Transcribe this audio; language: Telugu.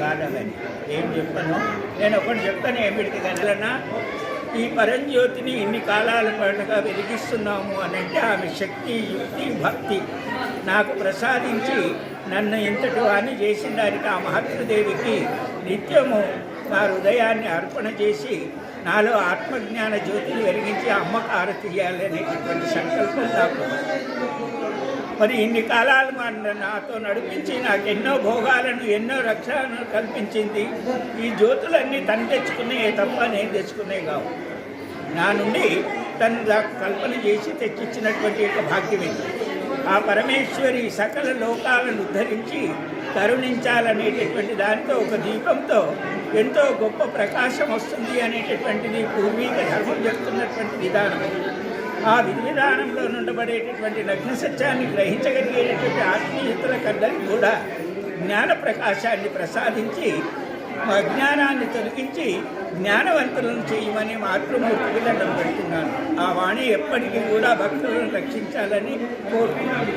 కాదని ఏం చెప్పను. నేను ఒకటి చెప్తాను, ఏమిటికి కదలన్నా ఈ పరంజ్యోతిని ఇన్ని కాలాల పాటుగా వెలిగిస్తున్నాము అని అంటే ఆమె శక్తి, యుక్తి, భక్తి నాకు ప్రసాదించి నన్ను ఇంతటి వాణ్ణి చేసిన దానికి ఆ మహత్తదేవికి నిత్యము నా హృదయాన్ని అర్పణ చేసి నాలో ఆత్మజ్ఞాన జ్యోతిని వెలిగించి అమ్మకు ఆరతి చేయాలనేటటువంటి సంకల్పం నాకు. మరి ఇన్ని కాలాలు నాతో నడిపించి నాకు ఎన్నో భోగాలను, ఎన్నో రక్షణను కల్పించింది. ఈ జ్యోతులన్నీ తను తెచ్చుకున్నాయే తప్ప నేను తెచ్చుకునే కావు. నా నుండి తను కల్పన చేసి తెచ్చిచ్చినటువంటి యొక్క భాగ్యమే. ఆ పరమేశ్వరి సకల లోకాలను ఉద్ధరించి కరుణించాలనేటటువంటి దానితో ఒక దీపంతో ఎంతో గొప్ప ప్రకాశం వస్తుంది అనేటటువంటిది పూర్వీక ధర్మం చెప్తున్నటువంటి విధానం. ఆ విధి విధానంలో నుండబడేటటువంటి నగ్న సత్యాన్ని గ్రహించగలిగేటటువంటి ఆత్మీయుతులకందరికీ కూడా జ్ఞాన ప్రకాశాన్ని ప్రసాదించి అజ్ఞానాన్ని తొలగించి జ్ఞానవంతులను చేయమని మాతృమూర్తికి దండం పెడుతున్నాను. ఆ వాణి ఎప్పటికీ కూడా భక్తులను రక్షించాలని కోరుతున్నాను.